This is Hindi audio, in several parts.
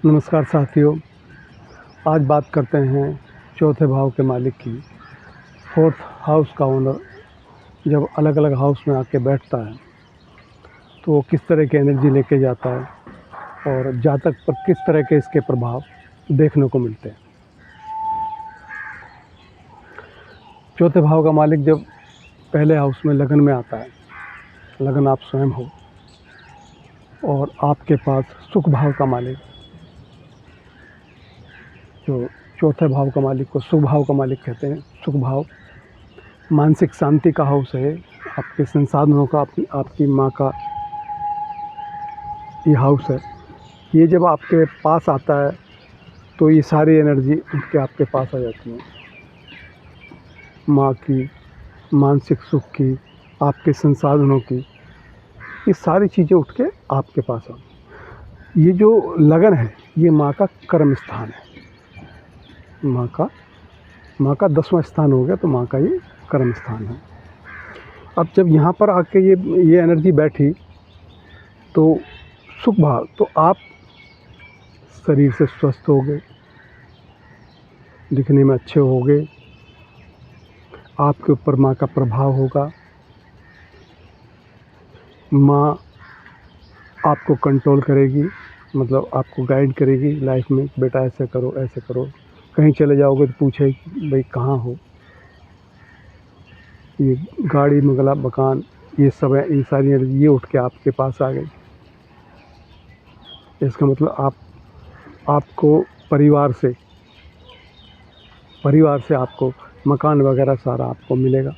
नमस्कार साथियों, आज बात करते हैं चौथे भाव के मालिक की। फोर्थ हाउस का ओनर जब अलग अलग हाउस में आके बैठता है तो वो किस तरह की एनर्जी लेके जाता है और जातक पर किस तरह के इसके प्रभाव देखने को मिलते हैं। चौथे भाव का मालिक जब पहले हाउस में लगन में आता है, लगन आप स्वयं हो, और आपके पास सुख भाव का मालिक, जो चौथे भाव का मालिक को सुख भाव का मालिक कहते हैं। सुख भाव मानसिक शांति का हाउस है, आपके संसाधनों का, आपकी माँ का ये हाउस है। ये जब आपके पास आता है तो ये सारी एनर्जी उठ के आपके पास आ जाती है। माँ की, मानसिक सुख की, आपके संसाधनों की, ये सारी चीज़ें उठ के आपके पास आती। ये जो लगन है ये माँ का कर्म स्थान है। माँ का 10वां स्थान हो गया, तो माँ का ये कर्म स्थान है। अब जब यहाँ पर आके ये एनर्जी बैठी तो सुख भाव, तो आप शरीर से स्वस्थ हो गए, दिखने में अच्छे हो गए, आपके ऊपर माँ का प्रभाव होगा। माँ आपको कंट्रोल करेगी, मतलब आपको गाइड करेगी लाइफ में, बेटा ऐसे करो ऐसे करो। कहीं चले जाओगे तो पूछेगी भाई कहाँ हो, ये गाड़ी मंगला मकान ये सब है, ये सारी एनर्जी ये उठ के आपके पास आ गई। इसका मतलब आपको परिवार से आपको मकान वगैरह सारा आपको मिलेगा,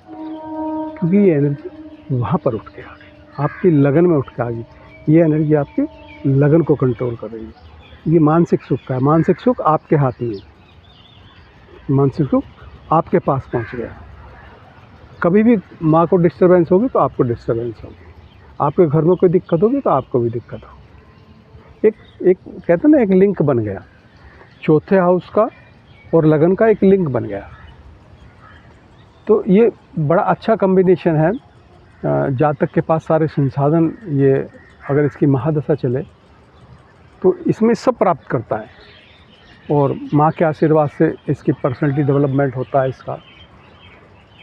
क्योंकि ये एनर्जी वहाँ पर उठ के आ गई, आपकी लगन में उठ के आ गई। ये एनर्जी आपकी लगन को कंट्रोल कर रही है। ये मानसिक सुख का है। मानसिक सुख आपके हाथ में है, मानसिक सुख आपके पास पहुँच गया। कभी भी माँ को डिस्टर्बेंस होगी तो आपको डिस्टर्बेंस होगी, आपके घर में कोई दिक्कत होगी तो आपको भी दिक्कत होगी। एक कहते हैं ना, एक लिंक बन गया, चौथे हाउस का और लगन का एक लिंक बन गया। तो ये बड़ा अच्छा कॉम्बिनेशन है। जातक के पास सारे संसाधन, ये अगर इसकी महादशा चले तो इसमें सब प्राप्त करता है, और माँ के आशीर्वाद से इसकी पर्सनैलिटी डेवलपमेंट होता है।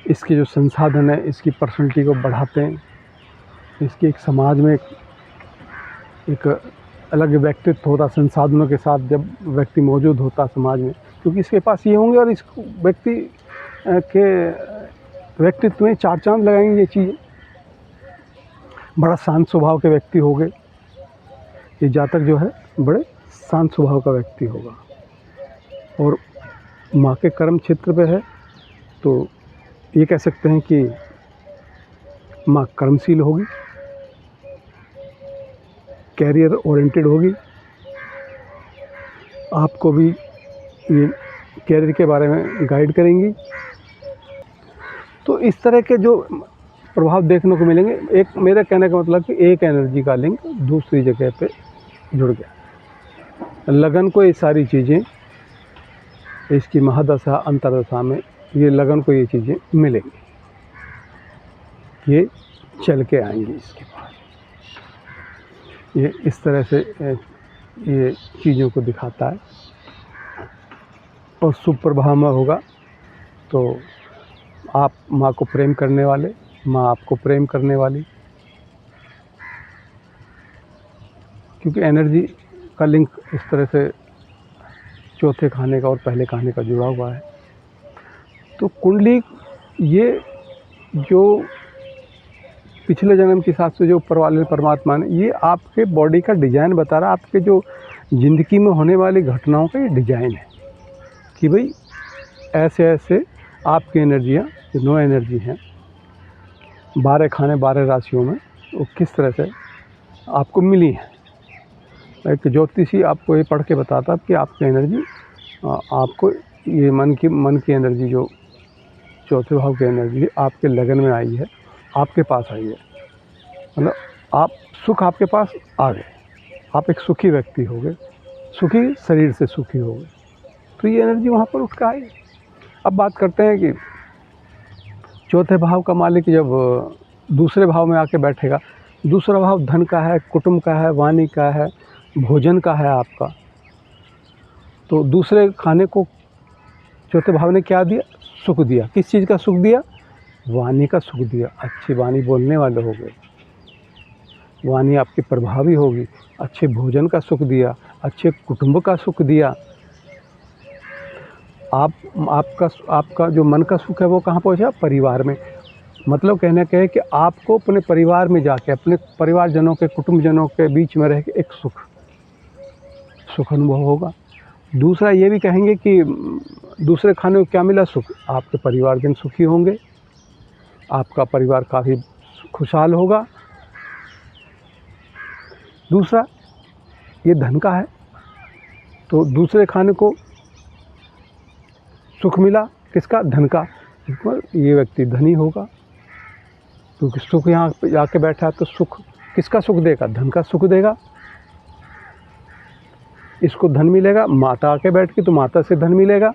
इसके जो संसाधन है इसकी पर्सनैलिटी को बढ़ाते हैं। इसकी एक समाज में एक अलग व्यक्तित्व होता, संसाधनों के साथ जब व्यक्ति मौजूद होता समाज में, क्योंकि इसके पास ये होंगे और इस व्यक्ति के व्यक्तित्व में चार चांद लगाएंगे ये चीज़। बड़ा शांत स्वभाव के व्यक्ति हो गए, ये जातक जो है बड़े शांत स्वभाव का व्यक्ति होगा, और माँ के कर्म क्षेत्र पे है, तो ये कह सकते हैं कि माँ कर्मशील होगी, कैरियर ओरिएंटेड होगी। आपको भी ये कैरियर के बारे में गाइड करेंगी। तो इस तरह के जो प्रभाव देखने को मिलेंगे, एक मेरे कहने का मतलब कि एक एनर्जी का लिंक दूसरी जगह पे जुड़ गया। लगन को ये सारी चीज़ें, इसकी महादशा अंतरदशा में ये लगन को ये चीज़ें मिलेंगी, ये चल के आएंगी इसके पास। ये इस तरह से ये चीज़ों को दिखाता है। और शुभ प्रभाव में होगा तो आप माँ को प्रेम करने वाले, माँ आपको प्रेम करने वाली, क्योंकि एनर्जी का लिंक इस तरह से चौथे खाने का और पहले खाने का जुड़ा हुआ है। तो कुंडली, ये जो पिछले जन्म के हिसाब से जो ऊपर वाले परमात्मा ने, ये आपके बॉडी का डिज़ाइन बता रहा है, आपके जो ज़िंदगी में होने वाली घटनाओं का ये डिज़ाइन है कि भाई ऐसे ऐसे आपकी एनर्जियाँ, जो 9 एनर्जी हैं, 12 खाने 12 राशियों में, वो किस तरह से आपको मिली हैं। एक ज्योतिषी आपको ये पढ़ के बताता कि आपकी एनर्जी, आपको ये मन की एनर्जी, जो चौथे भाव की एनर्जी आपके लगन में आई है, आपके पास आई है, मतलब आप सुख आपके पास आ गए, आप एक सुखी व्यक्ति हो गए, सुखी शरीर से सुखी हो गए, तो ये एनर्जी वहाँ पर उठ कर आई। अब बात करते हैं कि चौथे भाव का मालिक जब दूसरे भाव में आके बैठेगा, दूसरा भाव धन का है, कुटुंब का है, वाणी का है, भोजन का है आपका, तो दूसरे खाने को चौथे भाव ने क्या दिया? सुख दिया। किस चीज़ का सुख दिया? वाणी का सुख दिया। अच्छी वाणी बोलने वाले हो गए, वाणी आपकी प्रभावी होगी। अच्छे भोजन का सुख दिया, अच्छे कुटुंब का सुख दिया। आपका जो मन का सुख है वो कहाँ पहुँचा? परिवार में। मतलब कहने का है कि आपको अपने परिवार में जाके, अपने परिवारजनों के, कुटुंबजनों के बीच में रह के एक सुख अनुभव होगा। दूसरा ये भी कहेंगे कि दूसरे खाने को क्या मिला? सुख। आपके परिवारजन सुखी होंगे, आपका परिवार काफ़ी खुशहाल होगा। दूसरा ये धन का है, तो दूसरे खाने को सुख मिला। किसका? धन का। ये व्यक्ति धनी होगा, क्योंकि सुख यहाँ पे जाके बैठा है, तो सुख किसका सुख देगा? धन का सुख देगा। इसको धन मिलेगा, माता आके बैठ के तो माता से धन मिलेगा।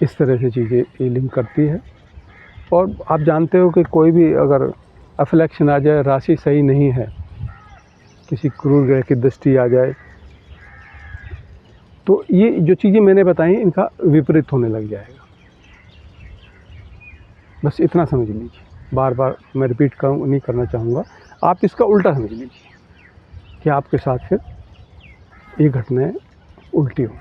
इस तरह से चीज़ें ये लिंक करती है। और आप जानते हो कि कोई भी अगर अफ्लेक्शन आ जाए, राशि सही नहीं है, किसी क्रूर ग्रह की दृष्टि आ जाए, तो ये जो चीज़ें मैंने बताई इनका विपरीत होने लग जाएगा। बस इतना समझ लीजिए। बार बार मैं रिपीट नहीं करना चाहूँगा। आप इसका उल्टा समझ लीजिए कि आपके साथ फिर ये घटनाएँ उल्टी हों।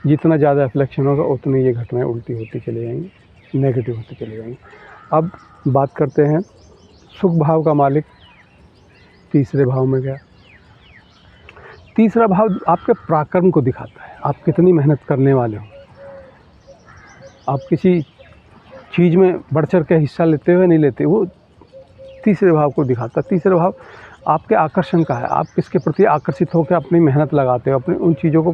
जितना ज़्यादा रिफ्लेक्शन होगा उतनी ये घटनाएँ उल्टी होती चली जाएंगी, नेगेटिव होती चली जाएंगी। अब बात करते हैं सुख भाव का मालिक तीसरे भाव में गया। तीसरा भाव आपके पराक्रम को दिखाता है, आप कितनी मेहनत करने वाले हो, आप किसी चीज़ में बढ़ चढ़ के हिस्सा लेते हो या नहीं लेते, वो तीसरे भाव को दिखाता है। तीसरा भाव आपके आकर्षण का है, आप किसके प्रति आकर्षित होकर अपनी मेहनत लगाते हो, अपनी उन चीज़ों को,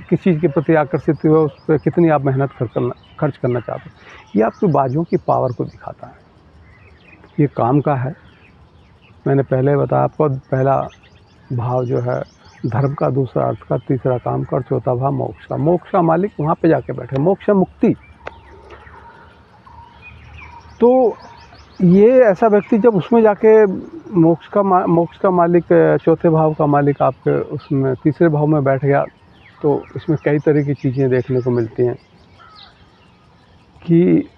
किस चीज़ के प्रति आकर्षित हो, उस पर कितनी आप मेहनत खर्च करना चाहते हो। ये आपकी बाजुओं की पावर को दिखाता है। ये काम का है, मैंने पहले बताया आपको। पहला भाव जो है धर्म का, दूसरा अर्थ का, तीसरा काम का, और चौथा भाव मोक्ष का। मोक्ष का मालिक वहाँ पे जाके बैठे, मोक्ष मुक्ति। तो ये ऐसा व्यक्ति जब उसमें जाके मोक्ष का मालिक, चौथे भाव का मालिक आपके उसमें तीसरे भाव में बैठ गया, तो इसमें कई तरह की चीज़ें देखने को मिलती हैं कि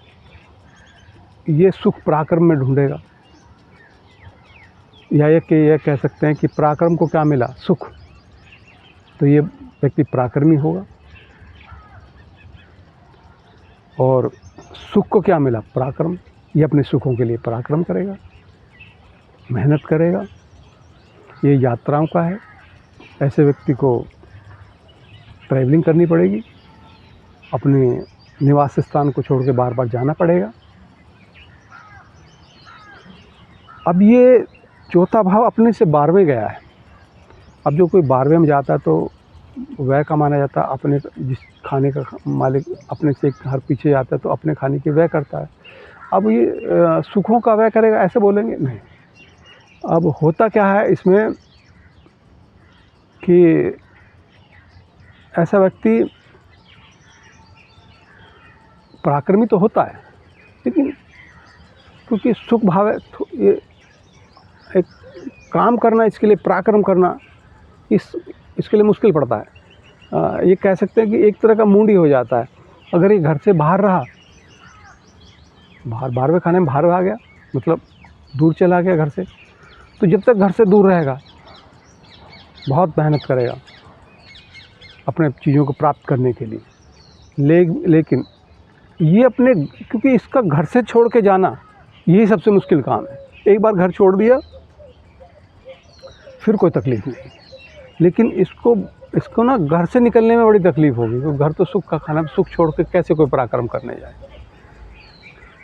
ये सुख पराक्रम में ढूंढेगा, या ये कह सकते हैं कि पराक्रम को क्या मिला? सुख। तो ये व्यक्ति पराक्रमी होगा। और सुख को क्या मिला? पराक्रम। ये अपने सुखों के लिए पराक्रम करेगा, मेहनत करेगा। ये यात्राओं का है, ऐसे व्यक्ति को ट्रैवलिंग करनी पड़ेगी, अपने निवास स्थान को छोड़ के बार बार जाना पड़ेगा। अब ये चौथा भाव अपने से 12वें गया है। अब जो कोई 12वें में जाता है तो व्यय का माना जाता है। अपने जिस खाने का मालिक अपने से हर पीछे जाता है तो अपने खाने की व्यय करता है। अब ये सुखों का व्यय करेगा ऐसे बोलेंगे? नहीं। अब होता क्या है इसमें कि ऐसा व्यक्ति पराक्रमी तो होता है, लेकिन क्योंकि सुख भाव है, तो ये एक काम करना, इसके लिए पराक्रम करना, इसके लिए मुश्किल पड़ता है। ये कह सकते हैं कि एक तरह का मूड ही हो जाता है। अगर ये घर से बाहर रहा, 12वें खाने में बाहर आ गया, मतलब दूर चला गया घर से, तो जब तक घर से दूर रहेगा बहुत मेहनत करेगा अपने चीज़ों को प्राप्त करने के लिए। लेकिन ये अपने, क्योंकि इसका घर से छोड़ के जाना यही सबसे मुश्किल काम है। एक बार घर छोड़ दिया फिर कोई तकलीफ़ नहीं, लेकिन इसको ना घर से निकलने में बड़ी तकलीफ़ होगी, क्योंकि घर तो सुख का खाना, सुख छोड़ के कैसे कोई पराक्रम करने जाए।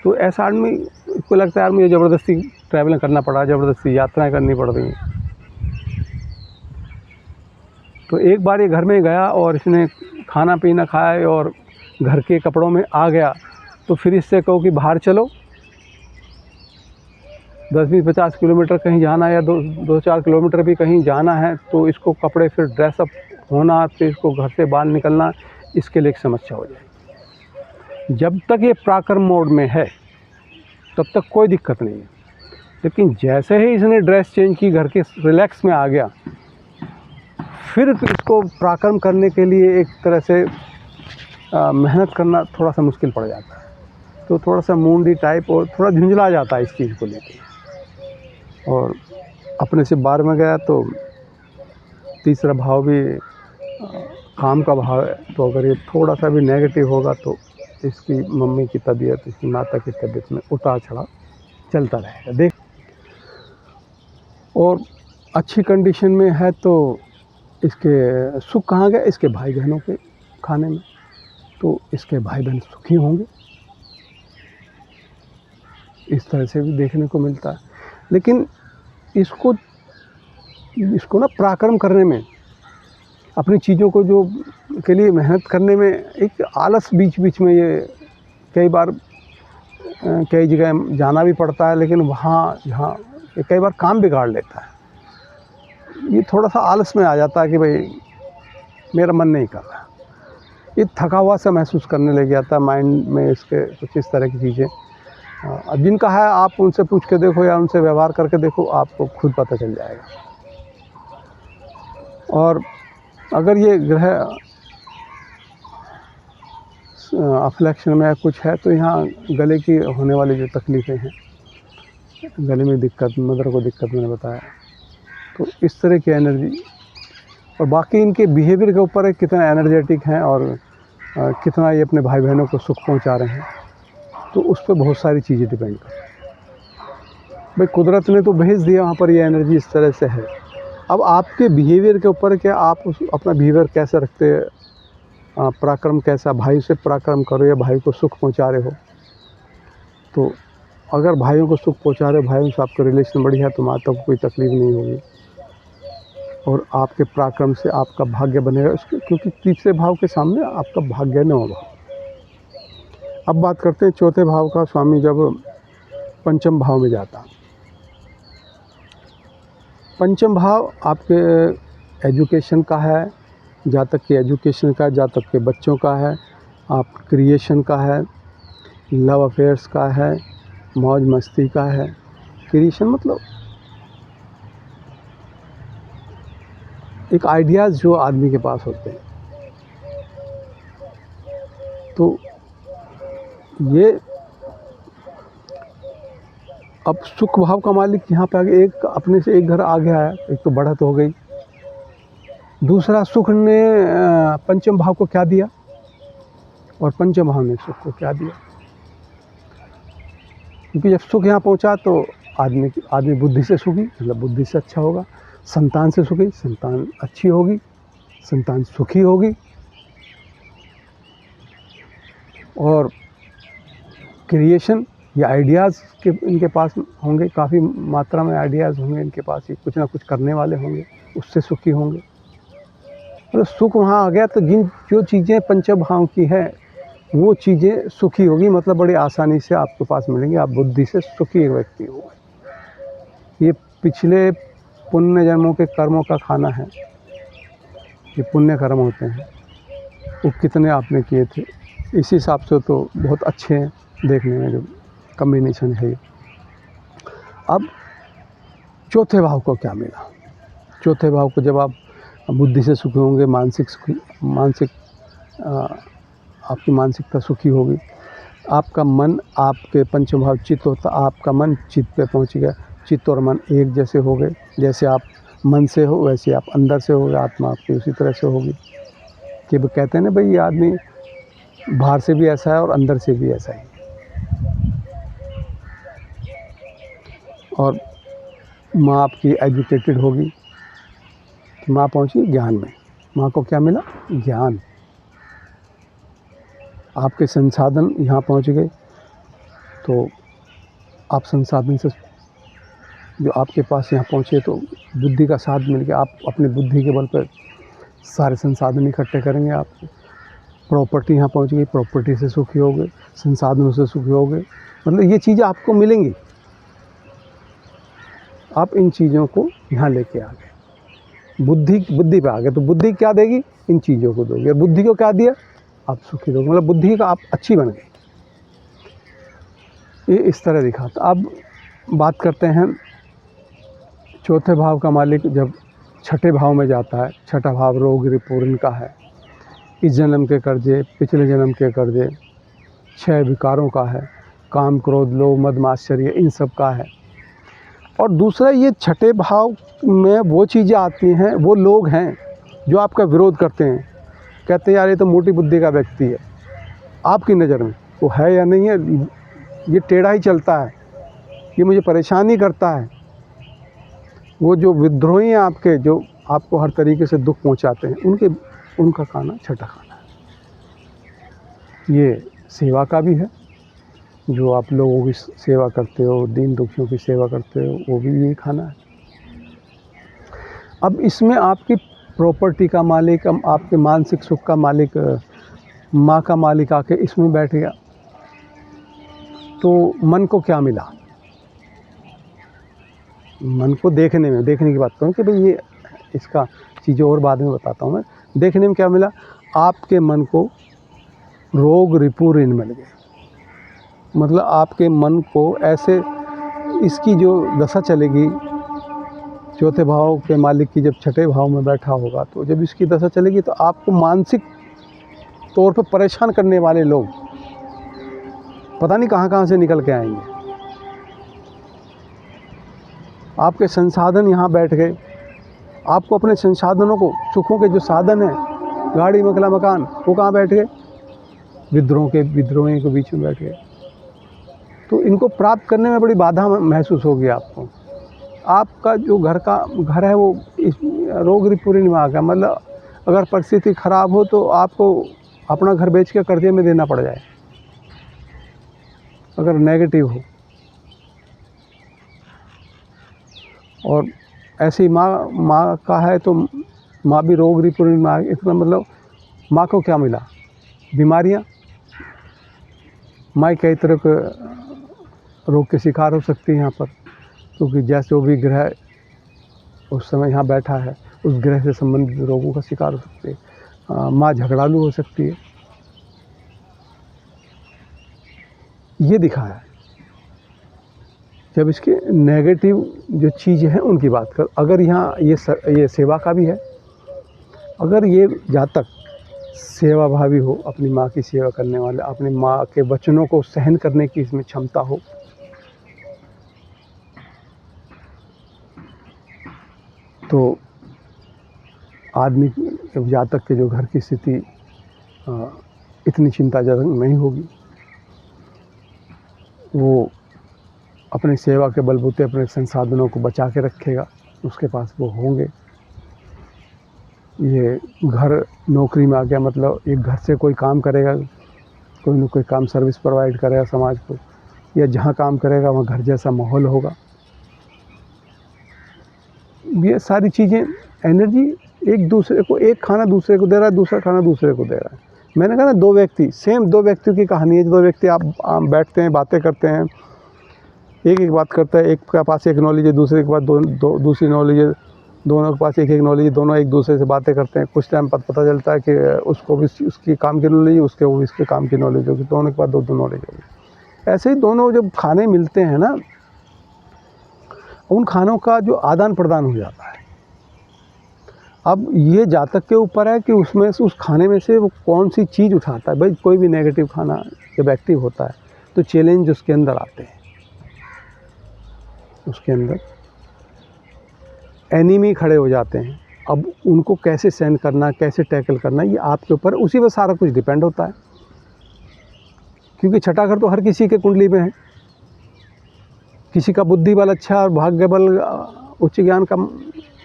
तो ऐसा आदमी को लगता है यार मुझे ज़बरदस्ती ट्रैवलिंग करना पड़ा, ज़बरदस्ती यात्राएं करनी पड़ रही हैं। तो एक बार ये घर में गया और इसने खाना पीना खाया और घर के कपड़ों में आ गया, तो फिर इससे कहो कि बाहर चलो, 10-20-50 किलोमीटर कहीं जाना है या 2-4 किलोमीटर भी कहीं जाना है, तो इसको कपड़े फिर ड्रेसअप होना, फिर इसको घर से बाहर निकलना, इसके लिए एक समस्या हो जाएगी। जब तक ये पराक्रम मोड में है तब तक कोई दिक्कत नहीं है, लेकिन जैसे ही इसने ड्रेस चेंज की, घर के रिलैक्स में आ गया, फिर इसको पराक्रम करने के लिए एक तरह से मेहनत करना थोड़ा सा मुश्किल पड़ जाता है। तो थोड़ा सा मूडी टाइप और थोड़ा झुंझला जाता है इस चीज़ को लेकर। और अपने से बाहर में गया तो तीसरा भाव भी काम का भाव है, तो अगर ये थोड़ा सा भी नेगेटिव होगा तो इसकी मम्मी की तबीयत, इसकी माता की तबीयत में उतार चढ़ाव चलता रहेगा। देख, और अच्छी कंडीशन में है तो इसके सुख कहाँ गया? इसके भाई बहनों के खाने में। तो इसके भाई बहन सुखी होंगे, इस तरह से भी देखने को मिलता है। लेकिन इसको ना पराक्रम करने में, अपनी चीज़ों को जो के लिए मेहनत करने में एक आलस बीच बीच में, ये कई बार कई जगह जाना भी पड़ता है, लेकिन वहाँ जहाँ ये कई बार काम बिगाड़ लेता है। ये थोड़ा सा आलस में आ जाता है कि भाई मेरा मन नहीं कर रहा, ये थका हुआ सा महसूस करने लग जाता है माइंड में, इसके कुछ इस तरह की चीज़ें। अब जिनका है आप उनसे पूछ के देखो या उनसे व्यवहार करके देखो, आपको खुद पता चल जाएगा। और अगर ये ग्रह अफ्लेक्शन में कुछ है तो यहाँ गले की होने वाली जो तकलीफ़ें हैं, गले में दिक्कत, मदर को दिक्कत मैंने बताया, तो इस तरह की एनर्जी। और बाकी इनके बिहेवियर के ऊपर है, कितना एनर्जेटिक हैं और कितना ये अपने भाई बहनों को सुख पहुंचा रहे हैं, तो उस पर बहुत सारी चीज़ें डिपेंड करती हैं। भाई कुदरत ने तो भेज दिया वहाँ पर, ये एनर्जी इस तरह से है। अब आपके बिहेवियर के ऊपर कि आप अपना बिहेवियर कैसे रखते हैं, पराक्रम कैसा, भाई से पराक्रम करो या भाई को सुख पहुंचा रहे हो। तो अगर भाइयों को सुख पहुंचा रहे हो, भाइयों से आपका रिलेशन बढ़िया है, तो माता को कोई तकलीफ नहीं होगी और आपके पराक्रम से आपका भाग्य बनेगा। क्योंकि तीसरे भाव के सामने आपका भाग्य न होगा। अब बात करते हैं चौथे भाव का। स्वामी जब पंचम भाव में जाता, पंचम भाव आपके एजुकेशन का है, जातक के एजुकेशन का, जातक के बच्चों का है, आप क्रिएशन का है, लव अफेयर्स का है, मौज मस्ती का है। क्रिएशन मतलब एक आइडियाज़ जो आदमी के पास होते हैं, तो ये अब सुख भाव का मालिक यहाँ पे आगे, एक अपने से एक घर आ गया है, एक तो बढ़त हो गई। दूसरा, सुख ने पंचम भाव को क्या दिया और पंचम भाव ने सुख को क्या दिया। क्योंकि जब सुख यहाँ पहुँचा तो आदमी बुद्धि से सुखी, मतलब बुद्धि से अच्छा होगा, संतान से सुखी, संतान अच्छी होगी, संतान सुखी होगी, और क्रिएशन या आइडियाज़ के इनके पास होंगे, काफ़ी मात्रा में आइडियाज़ होंगे इनके पास, ये कुछ ना कुछ करने वाले होंगे, उससे सुखी होंगे। मतलब सुख वहाँ आ गया तो जो चीज़ें पंचभाव की है वो चीज़ें सुखी होगी, मतलब बड़ी आसानी से आपके पास मिलेंगी, आप बुद्धि से सुखी एक व्यक्ति होंगे। ये पिछले पुण्य जन्मों के कर्मों का खाना है, ये पुण्य कर्म होते हैं, वो कितने आपने किए थे, इस हिसाब से तो बहुत अच्छे हैं देखने में, जो कम्बिनेशन है ये। अब चौथे भाव को क्या मिला? चौथे भाव को जब आप बुद्धि से सुखी होंगे, आपकी मानसिकता सुखी होगी, आपका मन, आपके पंचम भाव चित्त होता, आपका मन चित्त पे पहुंच गया, चित्त और मन एक जैसे हो गए। जैसे आप मन से हो वैसे आप अंदर से होगे, आत्मा आपकी उसी तरह से होगी। कि वो कहते हैं ना भाई, ये आदमी बाहर से भी ऐसा है और अंदर से भी ऐसा ही। और माँ आपकी एजुकेटेड होगी, माँ पहुंची ज्ञान में, माँ को क्या मिला? ज्ञान। आपके संसाधन यहाँ पहुंच गए, तो आप संसाधन से जो आपके पास यहाँ पहुँचे तो बुद्धि का साथ मिल गया, आप अपनी बुद्धि के बल पर सारे संसाधन इकट्ठे करेंगे। आप प्रॉपर्टी यहाँ पहुँच गई, प्रॉपर्टी से सुखी हो गए, संसाधनों से सुखी हो गए, मतलब ये चीज़ें आपको मिलेंगी। आप इन चीज़ों को यहाँ लेके आ गए, बुद्धि पे आ गए, तो बुद्धि क्या देगी? इन चीज़ों को दोगे। और बुद्धि को क्या दिया? आप सुखी दोगे, मतलब बुद्धि का आप अच्छी बन गई। ये इस तरह दिखाता। अब बात करते हैं चौथे भाव का मालिक जब छठे भाव में जाता है। छठा भाव रोग रिपुण का है। इस जन्म के कर्जे, पिछले जन्म के कर्जे, 6 विकारों का है। काम, क्रोध, लोभ, मद, मात्सर्य, इन सब का है। और दूसरा, ये छठे भाव में वो चीज़ें आती हैं, वो लोग हैं जो आपका विरोध करते हैं, कहते हैं यार ये तो मोटी बुद्धि का व्यक्ति है। आपकी नज़र में वो है या नहीं है, ये टेढ़ा ही चलता है, ये मुझे परेशान ही करता है। वो जो विद्रोही हैं आपके, जो आपको हर तरीके से दुख पहुंचाते हैं, उनका खाना छठा खाना है। ये सेवा का भी है, जो आप लोगों की सेवा करते हो, दीन दुखियों की सेवा करते हो, वो भी यही खाना है। अब इसमें आपकी प्रॉपर्टी का मालिक, आपके मानसिक सुख का मालिक, माँ का मालिक आके इसमें बैठ गया, तो मन को क्या मिला? मन को देखने की बात करूँ कि भाई ये इसका चीज़ें और बाद में बताता हूँ मैं। देखने में क्या मिला? आपके मन को रोग रिपु ऋण मिल गए। मतलब आपके मन को ऐसे, इसकी जो दशा चलेगी, चौथे भाव के मालिक की जब छठे भाव में बैठा होगा, तो जब इसकी दशा चलेगी तो आपको मानसिक तौर पर परेशान करने वाले लोग पता नहीं कहाँ से निकल के आएंगे। आपके संसाधन यहाँ बैठ गए, आपको अपने संसाधनों को, सुखों के जो साधन हैं, गाड़ी, बंगला, मकान, वो कहाँ बैठ गए? विद्रोही के बीच में बैठ गए। तो इनको प्राप्त करने में बड़ी बाधा महसूस होगी आपको। आपका जो घर है वो इस रोग रिपुण में आ गया। मतलब अगर परिस्थिति खराब हो तो आपको अपना घर बेच के कर्जे में देना पड़ जाए, अगर नेगेटिव हो। और ऐसी माँ का है तो माँ भी रोग रिपुण में आ गई। इसका मतलब माँ को क्या मिला? बीमारियाँ। माँ कई तरह के रोग के शिकार हो सकती है यहाँ पर, क्योंकि जैसे वो भी ग्रह उस समय यहाँ बैठा है, उस ग्रह से संबंधित रोगों का शिकार हो सकती है। माँ झगड़ालू हो सकती है। ये दिखाया है। जब इसके नेगेटिव जो चीज़ें हैं उनकी बात कर, अगर यहाँ ये सेवा का भी है। अगर ये जातक सेवा भावी हो, अपनी माँ की सेवा करने वाले, अपनी माँ के वचनों को सहन करने की इसमें क्षमता हो, तो आदमी, जातक के जो घर की स्थिति इतनी चिंताजनक नहीं होगी। वो अपनी सेवा के बलबूते अपने संसाधनों को बचा के रखेगा, उसके पास वो होंगे। ये घर नौकरी में आ गया, मतलब एक घर से कोई काम करेगा, कोई न कोई काम सर्विस प्रोवाइड करेगा समाज को, या जहाँ काम करेगा वहाँ घर जैसा माहौल होगा। ये सारी चीज़ें, एनर्जी एक दूसरे को, एक खाना दूसरे को दे रहा है, दूसरा खाना दूसरे को दे रहा है। मैंने कहा ना, दो व्यक्ति, सेम दो व्यक्तियों की कहानी है। दो व्यक्ति आप बैठते हैं, बातें करते हैं, एक बात करता है, एक के पास एक नॉलेज है, दूसरे के पास दूसरी नॉलेज है, दोनों के पास एक नॉलेज है, दोनों एक दूसरे से बातें करते हैं। कुछ टाइम बाद पता चलता है कि उसको भी उसकी काम की नॉलेज है, उसके वो इसके काम की नॉलेज होगी, दोनों के पास दो नॉलेज होगी। ऐसे ही दोनों जब खाने मिलते हैं ना, उन खानों का जो आदान प्रदान हो जाता है। अब ये जातक के ऊपर है कि उसमें से, उस खाने में से वो कौन सी चीज़ उठाता है। भाई कोई भी नेगेटिव खाना जब एक्टिव होता है तो चैलेंज उसके अंदर आते हैं, उसके अंदर एनिमी खड़े हो जाते हैं। अब उनको कैसे सहन करना, कैसे टैकल करना, ये आपके ऊपर, उसी पर सारा कुछ डिपेंड होता है। क्योंकि छठा घर तो हर किसी के कुंडली में है। किसी का बुद्धि बल अच्छा और भाग्य बल, उच्च ज्ञान का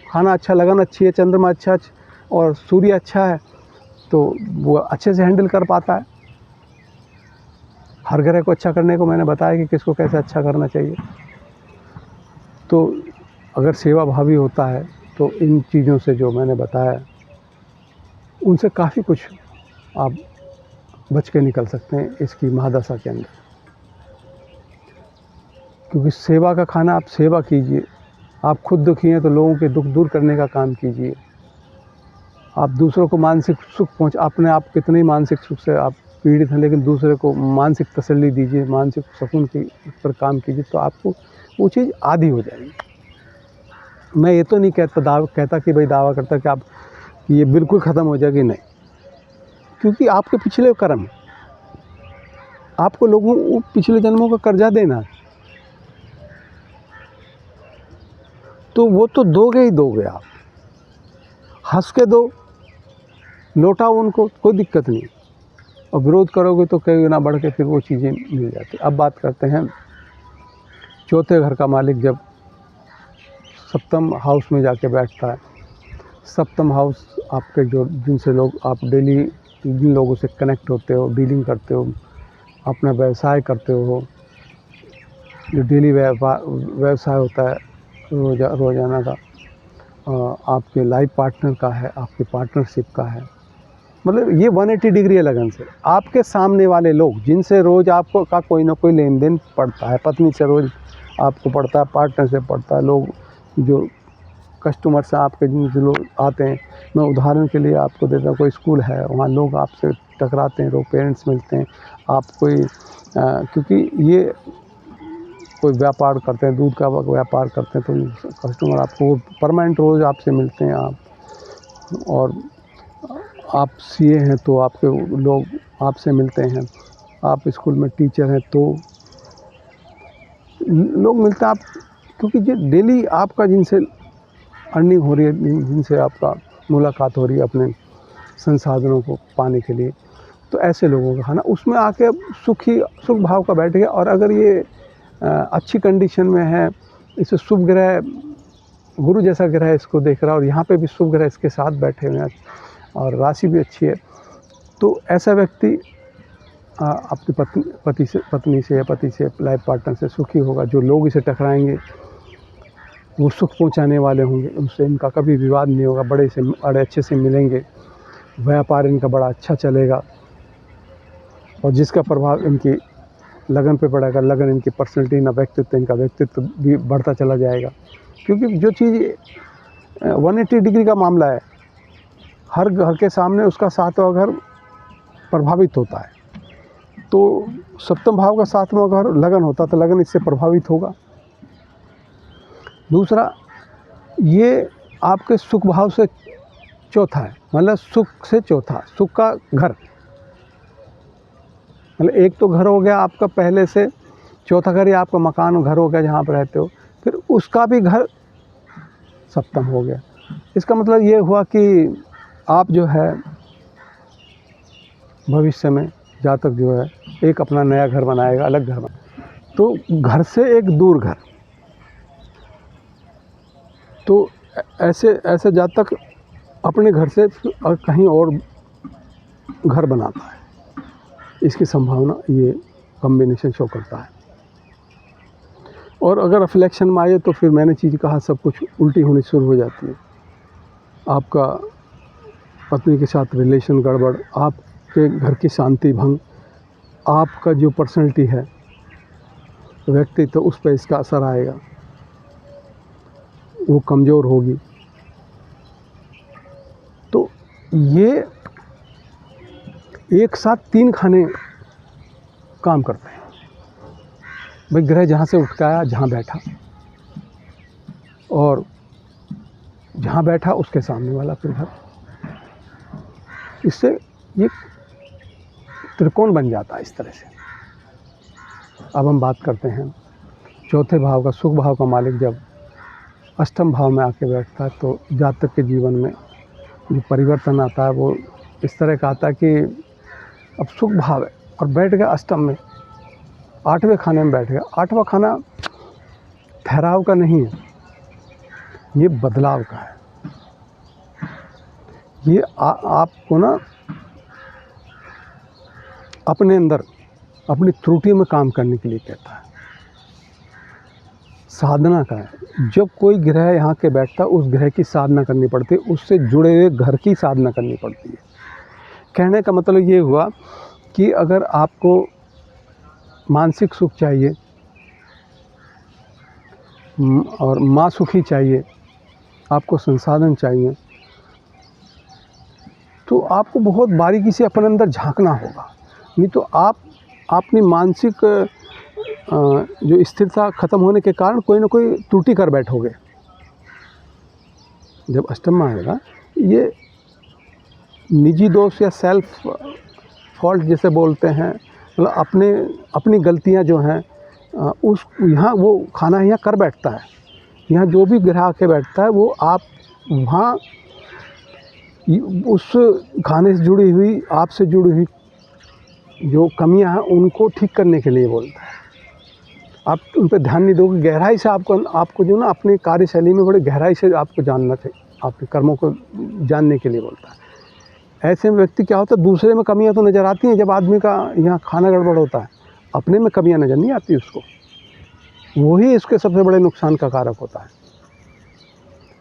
खाना अच्छा, लगन अच्छी है, चंद्रमा अच्छा और सूर्य अच्छा है, तो वो अच्छे से हैंडल कर पाता है। हर ग्रह को अच्छा करने को मैंने बताया कि किसको कैसे अच्छा करना चाहिए। तो अगर सेवा भावी होता है तो इन चीज़ों से जो मैंने बताया, उनसे काफ़ी कुछ आप बच के निकल सकते हैं इसकी महादशा के अंदर। क्योंकि सेवा का खाना, आप सेवा कीजिए। आप खुद दुखी हैं तो लोगों के दुख दूर करने का काम कीजिए। आप दूसरों को मानसिक सुख अपने आप कितने मानसिक सुख से आप पीड़ित हैं, लेकिन दूसरे को मानसिक तसल्ली दीजिए, मानसिक सुकून की पर काम कीजिए, तो आपको वो चीज़ आदी हो जाएगी। मैं ये तो नहीं कहता कि भाई दावा करता कि आप ये बिल्कुल ख़त्म हो जाएगी, नहीं, क्योंकि आपके पिछले कर्म है, आपको लोगों को पिछले जन्मों का कर्जा देना है, तो वो तो दोगे ही दोगे आप, हंस के दो, लौटाओ उनको, कोई दिक्कत नहीं। और विरोध करोगे तो कई गुना बढ़ के फिर वो चीज़ें मिल जाती। अब बात करते हैं चौथे घर का मालिक जब सप्तम हाउस में जाके बैठता है। सप्तम हाउस आपके जो जिनसे लोग आप डेली जिन लोगों से कनेक्ट होते हो, डीलिंग करते हो, अपना व्यवसाय करते हो, जो डेली व्यवसाय होता है रोज़ाना का, आपके लाइफ पार्टनर का है, आपके पार्टनरशिप का है, मतलब ये 180 डिग्री है लगन से। आपके सामने वाले लोग जिनसे रोज़ आपको का कोई ना कोई लेन देन पड़ता है, पत्नी से रोज़ आपको पड़ता है, पार्टनर से पड़ता है, लोग जो कस्टमर्स हैं आपके जिनसे लोग आते हैं, मैं उदाहरण के लिए आपको देता हूँ, कोई स्कूल है वहाँ लोग आपसे टकराते हैं, लोग पेरेंट्स मिलते हैं, आप कोई क्योंकि ये कोई व्यापार करते हैं, दूध का व्यापार करते हैं, तो कस्टमर आपको परमानेंट रोज़ आपसे मिलते हैं आप, और आप सीए हैं तो आपके लोग आपसे मिलते हैं, आप स्कूल में टीचर हैं तो लोग मिलते हैं आप, क्योंकि जो डेली आपका जिनसे अर्निंग हो रही है, जिनसे आपका मुलाकात हो रही है अपने संसाधनों को पाने के लिए, तो ऐसे लोगों का खाना उसमें आके सुख भाव का बैठ गया। और अगर ये अच्छी कंडीशन में है, इसे शुभ ग्रह गुरु जैसा ग्रह इसको देख रहा है, और यहाँ पे भी शुभ ग्रह इसके साथ बैठे हुए हैं और राशि भी अच्छी है, तो ऐसा व्यक्ति आपकी पत्नी से या पति से, लाइफ पार्टनर से सुखी होगा। जो लोग इसे टकराएंगे वो सुख पहुंचाने वाले होंगे, उनसे इनका कभी विवाद नहीं होगा, बड़े अच्छे से मिलेंगे, व्यापार इनका बड़ा अच्छा चलेगा, और जिसका प्रभाव इनकी लगन पे पड़ेगा, लगन इनकी पर्सनैलिटी, ना व्यक्तित्व, इनका व्यक्तित्व भी बढ़ता चला जाएगा। क्योंकि जो चीज़ 180 डिग्री का मामला है, हर घर के सामने उसका सातवां घर प्रभावित होता है, तो सप्तम भाव का सातवां घर लगन होता, तो लगन इससे प्रभावित होगा। दूसरा, ये आपके सुख भाव से चौथा है, मतलब सुख से चौथा, सुख का घर, मतलब एक तो घर हो गया आपका पहले से, चौथा घर या आपका मकान घर हो गया जहाँ पर रहते हो, फिर उसका भी घर सप्तम हो गया। इसका मतलब ये हुआ कि आप जो है भविष्य में जातक जो है एक अपना नया घर बनाएगा, अलग घर बनाएगा, तो घर से एक दूर घर, तो ऐसे जातक अपने घर से कहीं और घर बनाता है, इसकी संभावना ये कॉम्बिनेशन शो करता है। और अगर रिफ्लेक्शन में आए तो फिर मैंने चीज़ कहा, सब कुछ उल्टी होनी शुरू हो जाती है। आपका पत्नी के साथ रिलेशन गड़बड़, आपके घर की शांति भंग, आपका जो पर्सनैलिटी है, व्यक्तित्व, तो उस पर इसका असर आएगा, वो कमज़ोर होगी। तो ये एक साथ 3 खाने काम करते हैं भाई। ग्रह जहाँ से उठ के आया, जहाँ बैठा, और जहाँ बैठा उसके सामने वाला फिर घर, इससे ये त्रिकोण बन जाता है इस तरह से। अब हम बात करते हैं चौथे भाव का, सुख भाव का मालिक जब अष्टम भाव में आके बैठता है, तो जातक के जीवन में जो परिवर्तन आता है वो इस तरह का आता है कि अब सुख भाव है और बैठ गया अष्टम में, 8वें खाने में बैठ गया। 8वां खाना ठहराव का नहीं है, ये बदलाव का है। ये आपको ना अपने अंदर अपनी त्रुटि में काम करने के लिए कहता है, साधना का है। जब कोई ग्रह यहाँ के बैठता है, उस ग्रह की साधना करनी पड़ती है, उससे जुड़े हुए घर की साधना करनी पड़ती है। कहने का मतलब ये हुआ कि अगर आपको मानसिक सुख चाहिए और माँ सुखी चाहिए, आपको संसाधन चाहिए, तो आपको बहुत बारीकी से अपने अंदर झांकना होगा, नहीं तो आप अपनी मानसिक जो स्थिरता ख़त्म होने के कारण कोई ना कोई त्रुटि कर बैठोगे। जब अष्टम में आएगा, ये निजी दोष या सेल्फ फॉल्ट जिसे बोलते हैं, मतलब अपनी गलतियां जो हैं, उस यहाँ वो खाना यहाँ कर बैठता है। यहाँ जो भी ग्रह आके बैठता है वो आप वहाँ उस खाने से जुड़ी हुई, आपसे जुड़ी हुई जो कमियां हैं उनको ठीक करने के लिए बोलता है। आप उन पर ध्यान नहीं दोगे, गहराई से आपको जो ना अपनी कार्यशैली में बड़े गहराई से आपको जानना चाहिए, आपके कर्मों को जानने के लिए बोलता है। ऐसे में व्यक्ति क्या होता है, दूसरे में कमियां तो नज़र आती हैं जब आदमी का यहाँ खाना गड़बड़ होता है, अपने में कमियां नज़र नहीं आती उसको, वही इसके सबसे बड़े नुकसान का कारक होता है।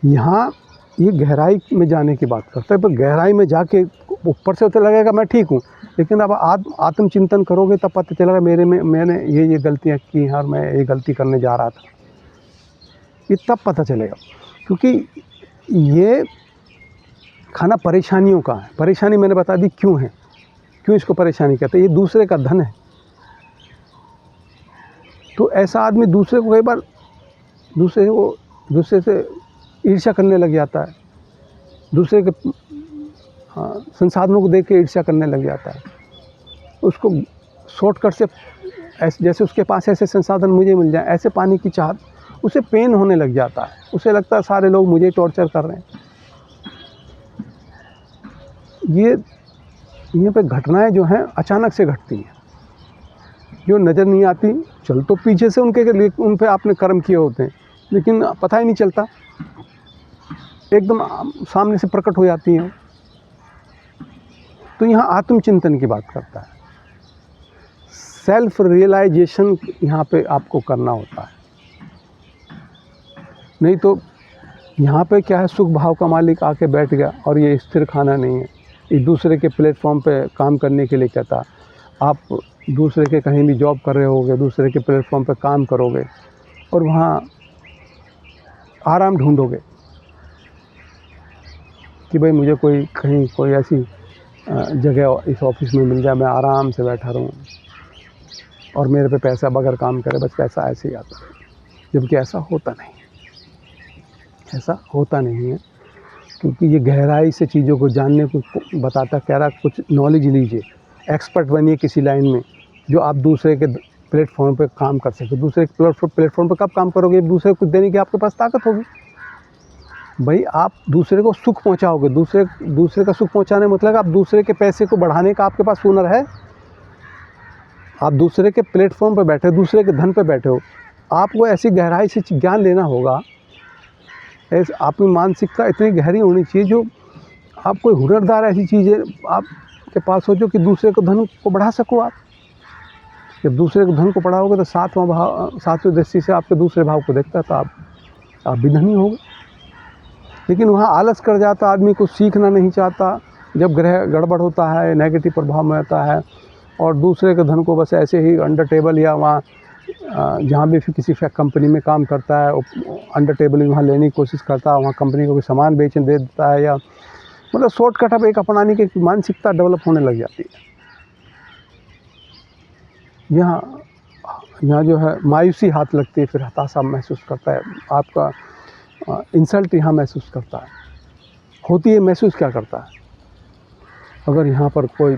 यहाँ ये गहराई में जाने की बात करता है, पर गहराई में जाके ऊपर से तो लगेगा मैं ठीक हूँ, लेकिन अब आत्मचिंतन करोगे तब पता चलेगा मैंने ये गलतियाँ की हैं और मैं ये गलती करने जा रहा था, ये तब पता चलेगा। क्योंकि ये खाना परेशानियों का है। परेशानी मैंने बता दी क्यों है, क्यों इसको परेशानी कहते हैं। ये दूसरे का धन है। तो ऐसा आदमी दूसरे को कई बार दूसरे से ईर्ष्या करने लग जाता है, दूसरे के संसाधनों को देख के ईर्ष्या करने लग जाता है। उसको शॉर्टकट से जैसे उसके पास ऐसे संसाधन मुझे मिल जाए, ऐसे पाने की चाहत, उसे पेन होने लग जाता है। उसे लगता है सारे लोग मुझे टॉर्चर कर रहे हैं। ये पे घटनाएं जो हैं अचानक से घटती हैं, जो नज़र नहीं आती। चल तो पीछे से उन पे आपने कर्म किए होते हैं, लेकिन पता ही नहीं चलता, एकदम सामने से प्रकट हो जाती हैं। तो यहाँ आत्मचिंतन की बात करता है, सेल्फ रियलाइजेशन यहाँ पे आपको करना होता है। नहीं तो यहाँ पे क्या है, सुख भाव का मालिक आके बैठ गया और ये स्थिर खाना नहीं है। एक दूसरे के प्लेटफॉर्म पे काम करने के लिए कहता, आप दूसरे के कहीं भी जॉब कर रहे होगे, दूसरे के प्लेटफॉर्म पे काम करोगे और वहाँ आराम ढूंढोगे कि भाई मुझे कहीं कोई ऐसी जगह इस ऑफिस में मिल जाए, मैं आराम से बैठा रहूँ और मेरे पे पैसा बगैर काम करे, बस पैसा ऐसे ही आता है। जबकि ऐसा होता नहीं है, क्योंकि ये गहराई से चीज़ों को जानने को बताता, कह रहा कुछ नॉलेज लीजिए, एक्सपर्ट बनिए किसी लाइन में, जो आप दूसरे के प्लेटफॉर्म पे काम कर सके। दूसरे के प्लेटफॉर्म पे कब काम करोगे, दूसरे को कुछ देने की आपके पास ताकत होगी। भाई आप दूसरे को सुख पहुंचाओगे, दूसरे का सुख पहुंचाने मतलब आप दूसरे के पैसे को बढ़ाने का आपके पास हुनर है। आप दूसरे के प्लेटफॉर्म पे बैठे, दूसरे के धन पे बैठे हो, आपको ऐसी गहराई से ज्ञान लेना होगा, आपकी मानसिकता इतनी गहरी होनी चाहिए, जो आप कोई हुनरदार ऐसी चीज़ें आपके पास हो जो कि दूसरे को धन को बढ़ा सको। आप जब दूसरे को धन को बढ़ाओगे तो सातवें दृष्टि से आपके दूसरे भाव को देखता है, तो आप भी धनी होगे। लेकिन वहाँ आलस कर जाता आदमी, को सीखना नहीं चाहता। जब ग्रह गड़बड़ होता है, नेगेटिव प्रभाव में आता है और दूसरे के धन को बस ऐसे ही अंडर टेबल या वहाँ जहाँ भी किसी कंपनी में काम करता है, अंडर टेबल ही वहाँ लेने की कोशिश करता है, वहाँ कंपनी को कोई सामान दे देता है, या मतलब शॉर्टकट अब एक अपनाने की मानसिकता डेवलप होने लग जाती है। यहाँ जो है मायूसी हाथ लगती है, फिर हताशा महसूस करता है, आपका इंसल्ट यहाँ महसूस करता है, होती है। महसूस क्या करता है अगर यहाँ पर कोई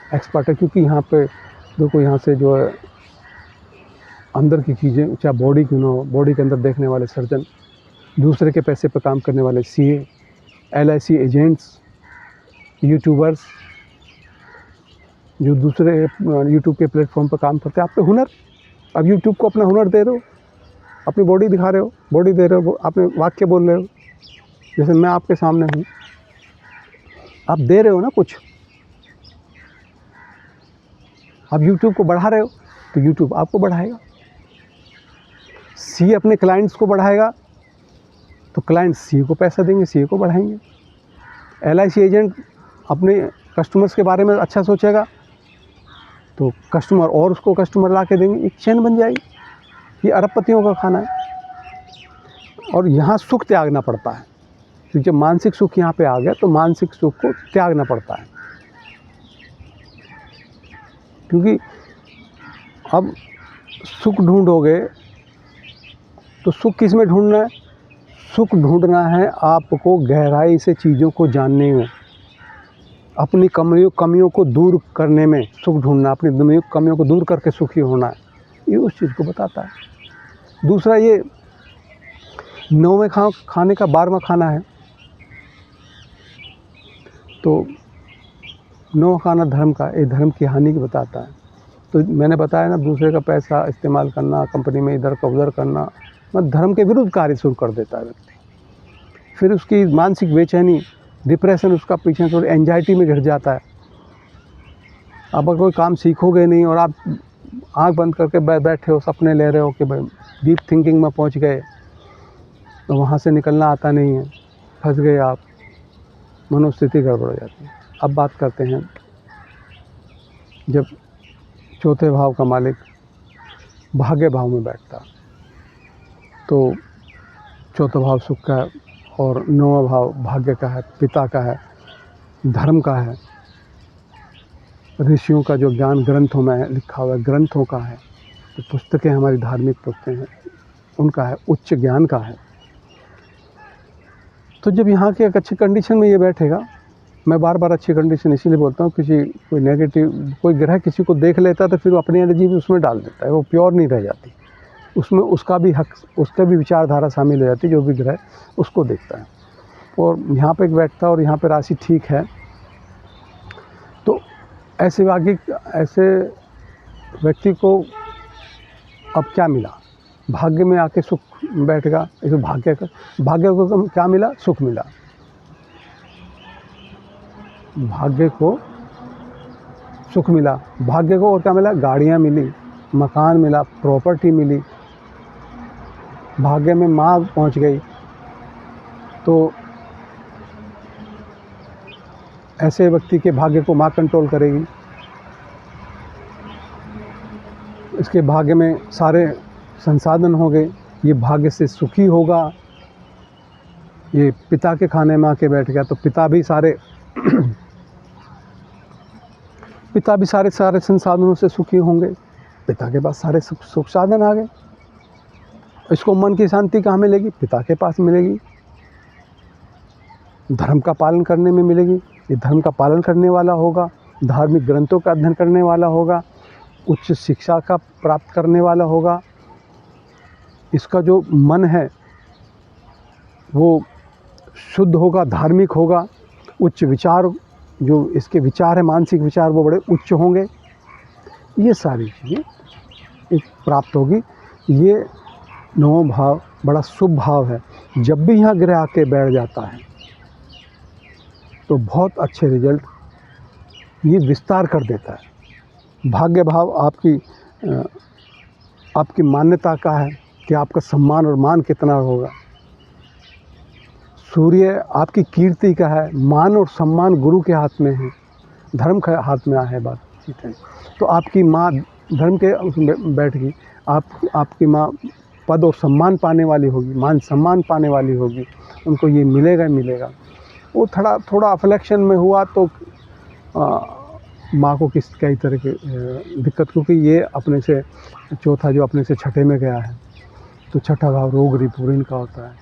एक्सपर्ट है, क्योंकि यहाँ पे देखो, यहाँ से जो है अंदर की चीज़ें, चाहे बॉडी क्यों ना हो, बॉडी के अंदर देखने वाले सर्जन, दूसरे के पैसे पर काम करने वाले CA, LIC एजेंट्स, यूट्यूबर्स जो दूसरे यूट्यूब के प्लेटफॉर्म पर काम करते हैं, आप पे हुनर, अब यूट्यूब को अपना हुनर दे रहे हो, अपनी बॉडी दिखा रहे हो, बॉडी दे रहे हो, अपने वाक्य बोल रहे हो, जैसे मैं आपके सामने हूँ, आप दे रहे हो ना कुछ, आप यूट्यूब को बढ़ा रहे हो तो यूट्यूब आपको बढ़ाएगा। CA अपने क्लाइंट्स को बढ़ाएगा तो क्लाइंट्स CA को पैसा देंगे, CA को बढ़ाएंगे। LIC एजेंट अपने कस्टमर्स के बारे में अच्छा सोचेगा तो कस्टमर और उसको कस्टमर ला के देंगे, एक चेन बन जाएगी। ये अरबपतियों का खाना है। और यहाँ सुख त्यागना पड़ता है, क्योंकि जब मानसिक सुख यहाँ पे आ गया तो मानसिक सुख को त्यागना पड़ता है। क्योंकि अब सुख ढूंढोगे तो सुख किस में ढूंढना है? सुख ढूंढना है आपको गहराई से चीज़ों को जानने में, अपनी कमियों को दूर करने में सुख ढूंढना, अपनी कमियों को दूर करके सुखी होना है, ये उस चीज़ को बताता है। दूसरा ये 9वें खाने का 12वां खाना है, तो 9वां खाना धर्म का, ये धर्म की हानि की बताता है। तो मैंने बताया ना, दूसरे का पैसा इस्तेमाल करना, कंपनी में इधर का उधर करना, मतलब धर्म के विरुद्ध कार्य शुरू कर देता है व्यक्ति। फिर उसकी मानसिक बेचैनी, डिप्रेशन उसका पीछे थोड़ी एंजाइटी में घिर जाता है। अब अगर कोई काम सीखोगे नहीं और आप आंख बंद करके बैठे हो, सपने ले रहे हो कि भाई डीप थिंकिंग में पहुंच गए, तो वहाँ से निकलना आता नहीं है, फंस गए आप, मनोस्थिति गड़बड़ हो जाती है। अब बात करते हैं जब चौथे भाव का मालिक भाग्य भाव में बैठता, तो चौथा भाव सुख का है और 9वां भाव भाग्य का है, पिता का है, धर्म का है, ऋषियों का जो ज्ञान ग्रंथों में लिखा हुआ है, ग्रंथों का है, तो पुस्तकें हमारी धार्मिक पुस्तकें हैं, उनका है, उच्च ज्ञान का है। तो जब यहाँ के एक अच्छी कंडीशन में ये बैठेगा, मैं बार बार अच्छी कंडीशन इसीलिए बोलता हूँ, कोई नेगेटिव कोई ग्रह किसी को देख लेता है तो फिर वो अपनी एनर्जी भी उसमें डाल देता है, वो प्योर नहीं रह जाती, उसमें उसका भी हक, उसका भी विचारधारा शामिल हो जाती है, जो भी ग्रह उसको देखता है। और यहाँ पे एक बैठता है और यहाँ पे राशि ठीक है, तो ऐसे व्यक्ति को अब क्या मिला? भाग्य में आके सुख बैठेगा, इसे भाग्य को क्या मिला? सुख मिला। भाग्य को सुख मिला, भाग्य को और क्या मिला? गाड़ियाँ मिली, मकान मिला, प्रॉपर्टी मिली, भाग्य में माँ पहुँच गई। तो ऐसे व्यक्ति के भाग्य को माँ कंट्रोल करेगी, इसके भाग्य में सारे संसाधन होंगे, ये भाग्य से सुखी होगा। ये पिता के खाने में आके बैठ गया तो पिता भी सारे संसाधनों से सुखी होंगे, पिता के पास सारे सुख साधन आ गए। इसको मन की शांति कहाँ मिलेगी? पिता के पास मिलेगी, धर्म का पालन करने में मिलेगी। ये धर्म का पालन करने वाला होगा, धार्मिक ग्रंथों का अध्ययन करने वाला होगा, उच्च शिक्षा का प्राप्त करने वाला होगा। इसका जो मन है वो शुद्ध होगा, धार्मिक होगा, उच्च विचार, जो इसके विचार है, मानसिक विचार, वो बड़े उच्च होंगे। ये सारी चीज़ें एक प्राप्त होगी। ये 9वां भाव बड़ा शुभ भाव है। जब भी यहाँ ग्रह आके बैठ जाता है तो बहुत अच्छे रिजल्ट ये विस्तार कर देता है। भाग्य भाव आपकी मान्यता का है कि आपका सम्मान और मान कितना होगा। सूर्य आपकी कीर्ति का है, मान और सम्मान गुरु के हाथ में है, धर्म के हाथ में है बातचीत है। तो आपकी माँ धर्म के उसमें बैठ गई, आपकी माँ पद और सम्मान पाने वाली होगी, मान सम्मान पाने वाली होगी, उनको ये मिलेगा। वो थोड़ा अफलेक्शन में हुआ तो माँ को कई तरह की दिक्कत, क्योंकि ये अपने से चौथा जो अपने से छठे में गया है, तो छठा भाव रोग रिपुरीन का होता है।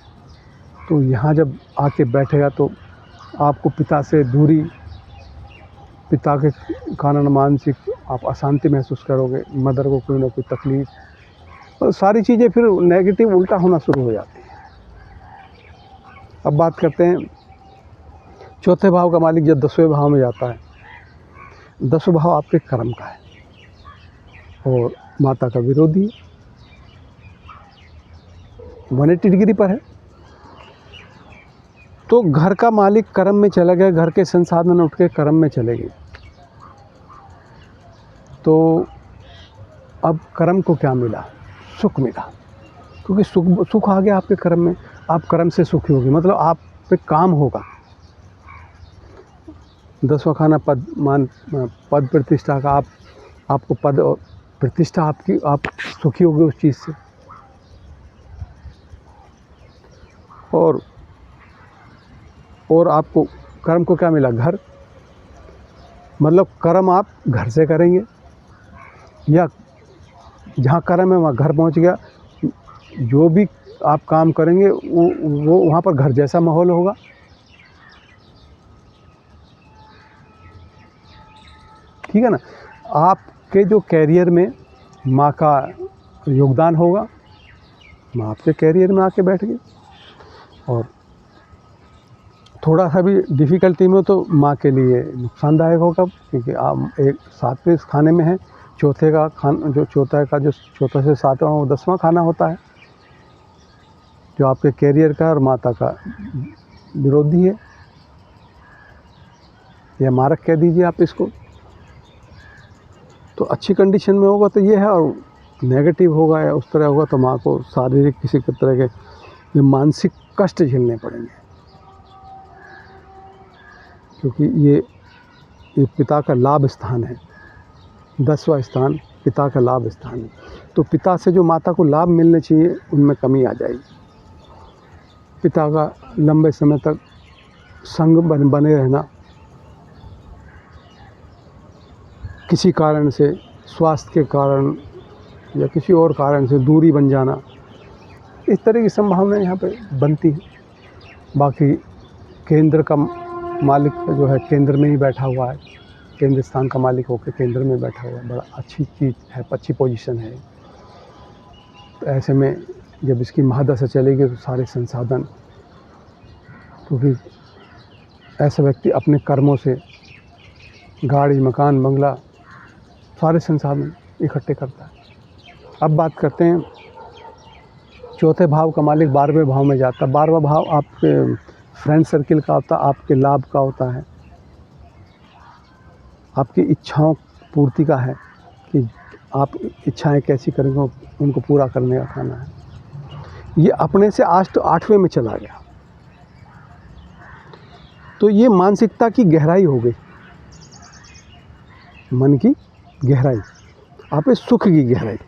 तो यहाँ जब आके बैठेगा तो आपको पिता से दूरी, पिता के कारण मानसिक आप अशांति महसूस करोगे, मदर को कोई ना कोई तकलीफ, और सारी चीज़ें फिर नेगेटिव उल्टा होना शुरू हो जाती है। अब बात करते हैं चौथे भाव का मालिक जब 10वें भाव में जाता है, 10वां भाव आपके कर्म का है और माता का विरोधी 180 डिग्री पर है। तो घर का मालिक कर्म में चला गया, घर के संसाधन उठ के कर्म में चले गए। तो अब कर्म को क्या मिला? सुख मिला, क्योंकि सुख आ गया आपके कर्म में, आप कर्म से सुखी होगी, मतलब आप पे काम होगा। 10वां खाना पद प्रतिष्ठा का, आपको पद और प्रतिष्ठा आपकी, आप सुखी होगे उस चीज़ से। और आपको कर्म को क्या मिला? घर, मतलब कर्म आप घर से करेंगे या जहाँ कर्म है वहाँ घर पहुँच गया। जो भी आप काम करेंगे वो वहाँ पर घर जैसा माहौल होगा। ठीक है ना। आपके जो कैरियर में माँ का योगदान होगा, माँ आपके कैरियर में आके बैठ गई। और थोड़ा सा भी डिफ़िकल्टी में तो माँ के लिए नुकसानदायक होगा, क्योंकि आप एक 7वें खाने में हैं, चौथे का जो चौथा से 7वां वो 10वां खाना होता है, जो आपके कैरियर का और माता का विरोधी है, या मारक कह दीजिए आप इसको। तो अच्छी कंडीशन में होगा तो ये है, और नेगेटिव होगा या उस तरह होगा तो माँ को शारीरिक किसी तरह के मानसिक कष्ट झेलने पड़ेंगे, क्योंकि ये पिता का लाभ स्थान है। 10वां स्थान पिता का लाभ स्थान है। तो पिता से जो माता को लाभ मिलने चाहिए उनमें कमी आ जाएगी। पिता का लंबे समय तक संग बने रहना, किसी कारण से, स्वास्थ्य के कारण या किसी और कारण से दूरी बन जाना, इस तरह की संभावना यहाँ पे बनती है। बाकी केंद्र का मालिक जो है केंद्र में ही बैठा हुआ है, केंद्र स्थान का मालिक होकर केंद्र में बैठा हुआ है, बड़ा अच्छी चीज़ है, अच्छी पोजीशन है। तो ऐसे में जब इसकी महादशा चलेगी तो सारे संसाधन, क्योंकि ऐसा व्यक्ति अपने कर्मों से गाड़ी, मकान, बंगला, सारे संसाधन इकट्ठे करता है। अब बात करते हैं चौथे भाव का मालिक 12वें भाव में जाता है। 12वां भाव आपके फ्रेंड सर्किल का होता है, आपके लाभ का होता है, आपकी इच्छाओं पूर्ति का है, कि आप इच्छाएं कैसी करेंगे उनको पूरा करने का खाना है। ये अपने से आज तो 8वें में चला गया, तो ये मानसिकता की गहराई हो गई, मन की गहराई, आप इस सुख की गहराई,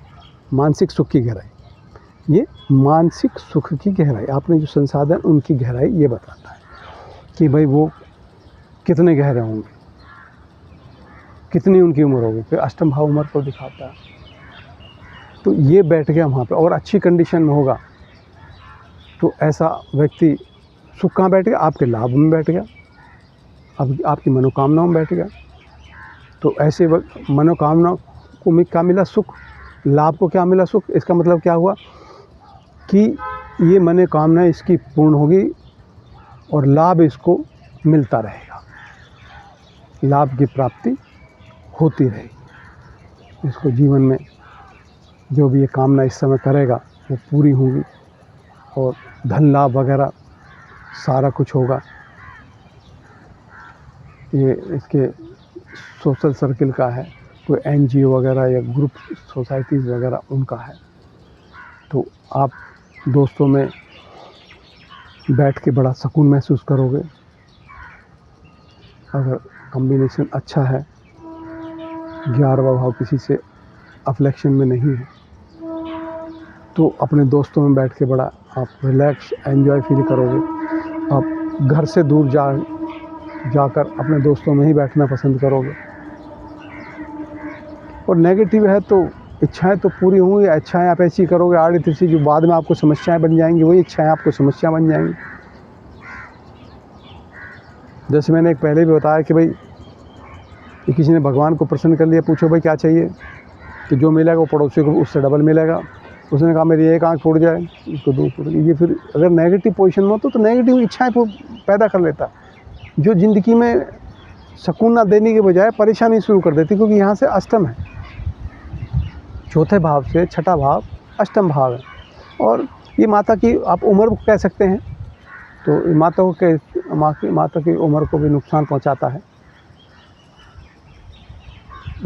मानसिक सुख की गहराई, ये मानसिक सुख की गहराई, आपने जो संसाधन उनकी गहराई ये बताता है कि भाई वो कितने गहरे होंगे, कितनी उनकी उम्र होगी। फिर अष्टम भाव उम्र को दिखाता है। तो ये बैठ गया वहाँ पे, और अच्छी कंडीशन में होगा तो ऐसा व्यक्ति सुख कहाँ बैठ गया, आपके लाभ में बैठ गया, अब आपकी मनोकामनाओं में बैठ गया। तो ऐसे मनोकामना को क्या मिला, सुख, लाभ को क्या मिला, सुख। इसका मतलब क्या हुआ कि ये मनोकामना इसकी पूर्ण होगी और लाभ इसको मिलता रहेगा, लाभ की प्राप्ति होती रहेगी। इसको जीवन में जो भी ये कामना इस समय करेगा वो पूरी होगी, और धन लाभ वगैरह सारा कुछ होगा। ये इसके सोशल सर्किल का है, कोई NGO वगैरह या ग्रुप सोसाइटीज़ वगैरह उनका है, तो आप दोस्तों में बैठ के बड़ा सुकून महसूस करोगे। अगर कॉम्बिनेशन अच्छा है, 11वां भाव किसी से अफलेक्शन में नहीं है, तो अपने दोस्तों में बैठ के बड़ा आप रिलैक्स, एंजॉय फील करोगे। आप घर से दूर जाकर अपने दोस्तों में ही बैठना पसंद करोगे। और नेगेटिव है तो इच्छाएं तो पूरी होंगी, इच्छाएं आप ऐसी करोगे आड़ी तिरछी, जो बाद में आपको समस्याएं बन जाएंगी, वही इच्छाएं आपको समस्या बन जाएंगी। जैसे मैंने एक पहले भी बताया कि भाई किसी ने भगवान को प्रसन्न कर लिया, पूछो भाई क्या चाहिए, तो जो मिलेगा वो पड़ोसी को उससे डबल मिलेगा। उसने कहा मेरी एक आँख फूट जाए, उसको दो फूट। ये फिर अगर नेगेटिव पोजीशन में हो तो नेगेटिव इच्छाएं पैदा कर लेता, जो ज़िंदगी में सुकून ना देने के बजाय परेशानी शुरू कर देती, क्योंकि यहाँ से अष्टम है, चौथे भाव से छठा भाव अष्टम भाव है। और ये माता की आप उम्र को कह सकते हैं, तो माता की उम्र को भी नुकसान पहुँचाता है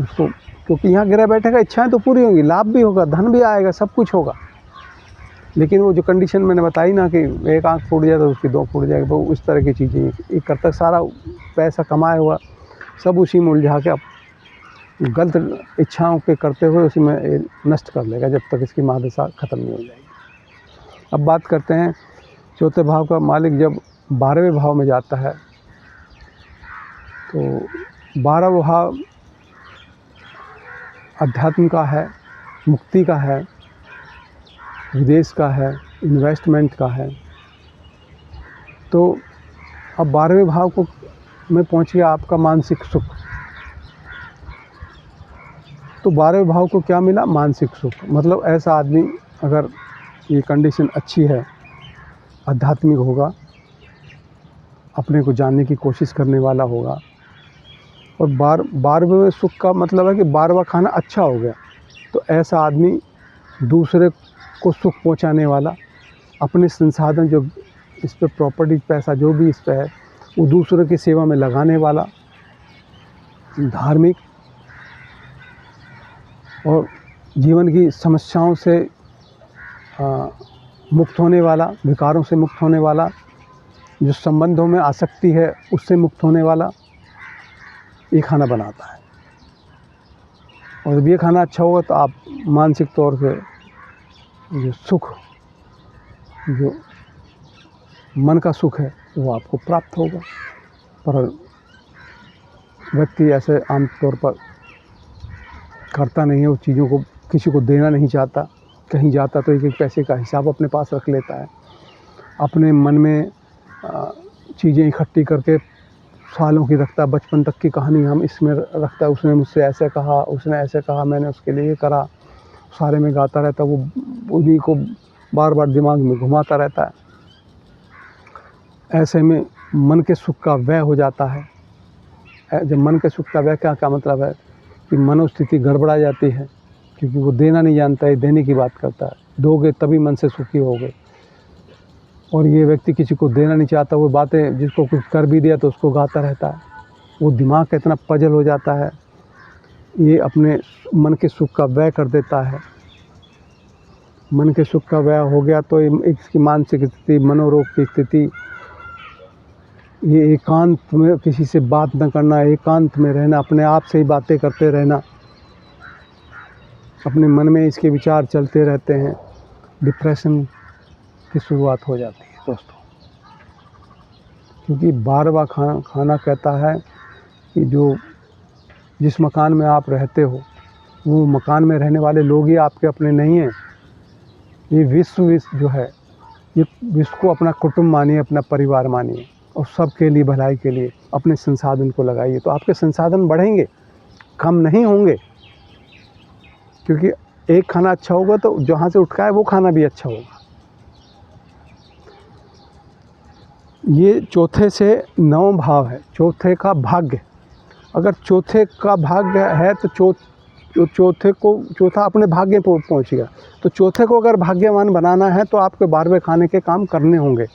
उसको, क्योंकि यहाँ गिरा बैठेगा, इच्छाएं तो पूरी होंगी, लाभ भी होगा, धन भी आएगा, सब कुछ होगा, लेकिन वो जो कंडीशन मैंने बताई ना कि एक आँख फूट जाए तो उसकी दो फूट जाएगी, वो उस तरह की चीज़ें एक करता, सारा पैसा कमाया हुआ सब उसी में उलझा के अब गलत इच्छाओं के करते हुए उसी में नष्ट कर लेगा, जब तक इसकी महादशा ख़त्म नहीं हो जाएगी। अब बात करते हैं चौथे भाव का मालिक जब 12वें भाव में जाता है, तो 12वां भाव अध्यात्म का है, मुक्ति का है, विदेश का है, इन्वेस्टमेंट का है। तो अब 12वें भाव को में पहुँच गया आपका मानसिक सुख। तो 12वें भाव को क्या मिला? मानसिक सुख। मतलब ऐसा आदमी अगर ये कंडीशन अच्छी है, आध्यात्मिक होगा, अपने को जानने की कोशिश करने वाला होगा, और 12वें सुख का मतलब है कि 12वां खाना अच्छा हो गया, तो ऐसा आदमी दूसरे को सुख पहुंचाने वाला, अपने संसाधन जो इस पे प्रॉपर्टी, पैसा जो भी इस पे है, वो दूसरों की सेवा में लगाने वाला, धार्मिक और जीवन की समस्याओं से मुक्त होने वाला, विकारों से मुक्त होने वाला, जो संबंधों में आसक्ति है उससे मुक्त होने वाला, ये खाना बनाता है। और जब ये खाना अच्छा होगा तो आप मानसिक तौर से जो सुख, जो मन का सुख है, वो आपको प्राप्त होगा। पर व्यक्ति ऐसे आम तौर पर करता नहीं है, उस चीज़ों को किसी को देना नहीं चाहता। कहीं जाता तो एक एक पैसे का हिसाब अपने पास रख लेता है, अपने मन में चीज़ें इकट्ठी करके सालों की रखता है, बचपन तक की कहानी हम इसमें रखता है, उसने मुझसे ऐसे कहा, उसने ऐसे कहा, मैंने उसके लिए ये करा, सारे में गाता रहता है। वो उन्हीं को बार बार दिमाग में घुमाता रहता है। ऐसे में मन के सुख का व्यय हो जाता है। जब मन के सुख का व्यय क्या मतलब है कि मनोस्थिति गड़बड़ा जाती है, क्योंकि वो देना नहीं जानता है, देने की बात करता है। दोगे तभी मन से सुखी होगे। और ये व्यक्ति किसी को देना नहीं चाहता, वो बातें जिसको कुछ कर भी दिया तो उसको गाता रहता है। वो दिमाग का इतना पजल हो जाता है, ये अपने मन के सुख का व्यय कर देता है। मन के सुख का व्यय हो गया तो इसकी मानसिक स्थिति, मनोरोग की स्थिति, ये एकांत में किसी से बात न करना, एकांत में रहना, अपने आप से ही बातें करते रहना, अपने मन में इसके विचार चलते रहते हैं, डिप्रेशन की शुरुआत हो जाती है दोस्तों। क्योंकि 12वां खाना कहता है कि जो जिस मकान में आप रहते हो, वो मकान में रहने वाले लोग ही आपके अपने नहीं हैं। ये विश्व जो है, ये विश्व को अपना कुटुंब मानिए, अपना परिवार मानिए, और सबके लिए, भलाई के लिए अपने संसाधन को लगाइए, तो आपके संसाधन बढ़ेंगे, कम नहीं होंगे। क्योंकि एक खाना अच्छा होगा तो जहाँ से उठ का है वो खाना भी अच्छा होगा। ये चौथे से 9 भाव है, चौथे का भाग्य। अगर चौथे का भाग्य है तो चौथा अपने भाग्य पर पहुँचेगा। तो चौथे को अगर भाग्यवान बनाना है तो आपके 12वें खाने के काम करने होंगे।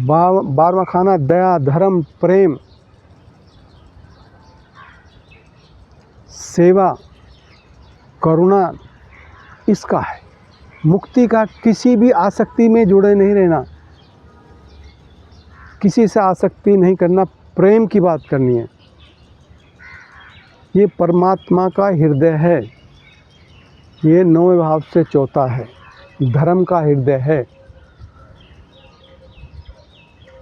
12वां खाना दया, धर्म, प्रेम, सेवा, करुणा, इसका है। मुक्ति का किसी भी आसक्ति में जुड़े नहीं रहना, किसी से आसक्ति नहीं करना, प्रेम की बात करनी है। ये परमात्मा का हृदय है। ये 9वें भाव से चौथा है, धर्म का हृदय है।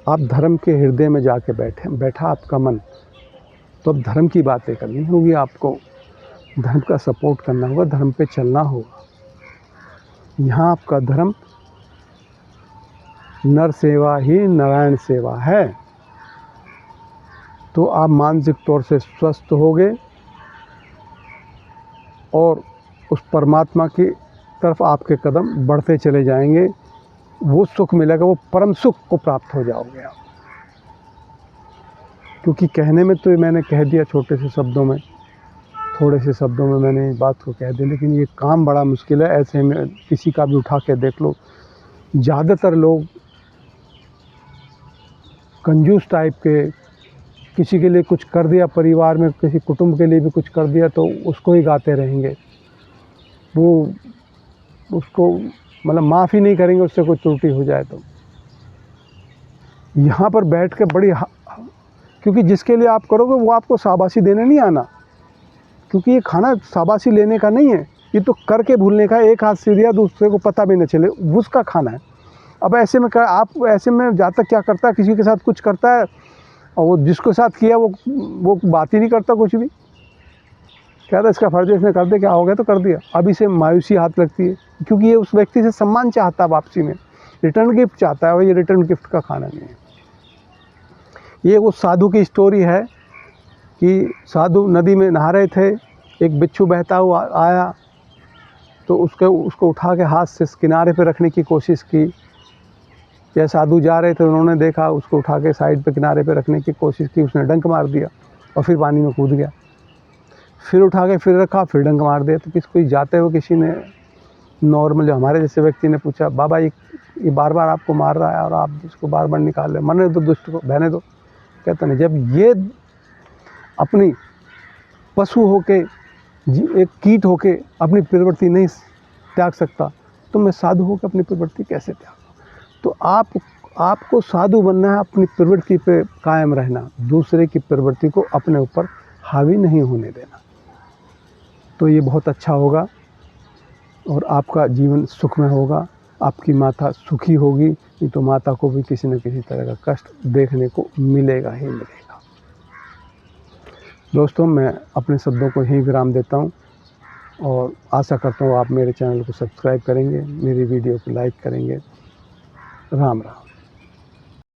आप धर्म के हृदय में जाके बैठा आपका मन, तो अब धर्म की बातें करनी होगी, आपको धर्म का सपोर्ट करना होगा, धर्म पे चलना होगा। यहाँ आपका धर्म नर सेवा ही नारायण सेवा है। तो आप मानसिक तौर से स्वस्थ होगे और उस परमात्मा की तरफ आपके कदम बढ़ते चले जाएंगे। वो सुख मिलेगा, वो परम सुख को प्राप्त हो जाओगे आप। क्योंकि कहने में तो मैंने कह दिया छोटे से शब्दों में, थोड़े से शब्दों में मैंने इस बात को कह दिया, लेकिन ये काम बड़ा मुश्किल है। ऐसे में किसी का भी उठा के देख लो, ज़्यादातर लोग कंजूस टाइप के, किसी के लिए कुछ कर दिया, परिवार में किसी कुटुंब के लिए भी कुछ कर दिया तो उसको ही गाते रहेंगे। वो उसको मतलब माफ़ ही नहीं करेंगे उससे कोई त्रुटि हो जाए तो। यहाँ पर बैठ के क्योंकि जिसके लिए आप करोगे वो आपको शाबाशी देने नहीं आना, क्योंकि ये खाना शाबाशी लेने का नहीं है, ये तो करके भूलने का। एक हाथ से दिया दूसरे को पता भी न चले, उसका खाना है। अब ऐसे में आप ऐसे में जातक क्या करता है, किसी के साथ कुछ करता है और वो जिसके साथ किया वो बात ही नहीं करता कुछ भी। क्या था इसका फर्ज है, इसने कर दिया, क्या हो गया तो कर दिया। अब इसे मायूसी हाथ लगती है, क्योंकि ये उस व्यक्ति से सम्मान चाहता है, वापसी में रिटर्न गिफ्ट चाहता है, और ये रिटर्न गिफ्ट का खाना नहीं है। ये उस साधु की स्टोरी है कि साधु नदी में नहा रहे थे, एक बिच्छू बहता हुआ आया, तो उसको उठा के हाथ से किनारे पे रखने की कोशिश की। या साधु जा रहे थे, उन्होंने देखा, उसको उठा के साइड पे किनारे पे रखने की कोशिश की, उसने डंक मार दिया और फिर पानी में कूद गया। फिर उठा के फिर रखा, फिर डंक मार दिया। तो कोई जाते हुए किसी ने, नॉर्मल जो हमारे जैसे व्यक्ति ने पूछा, बाबा ये बार बार आपको मार रहा है और आप इसको बार बार निकाल रहे, मरने दो दुष्ट को, बहने दो। कहता नहीं, जब ये अपनी पशु होके, एक कीट होके अपनी प्रवृत्ति नहीं त्याग सकता, तो मैं साधु होकर अपनी प्रवृत्ति कैसे त्याग? तो आपको साधु बनना है, अपनी प्रवृत्ति पे कायम रहना, दूसरे की प्रवृत्ति को अपने ऊपर हावी नहीं होने देना। तो ये बहुत अच्छा होगा और आपका जीवन सुखमय होगा, आपकी माता सुखी होगी। नहीं तो माता को भी किसी न किसी तरह का कष्ट देखने को मिलेगा ही मिलेगा। दोस्तों, मैं अपने शब्दों को यहीं विराम देता हूँ और आशा करता हूँ आप मेरे चैनल को सब्सक्राइब करेंगे, मेरी वीडियो को लाइक करेंगे। राम राम।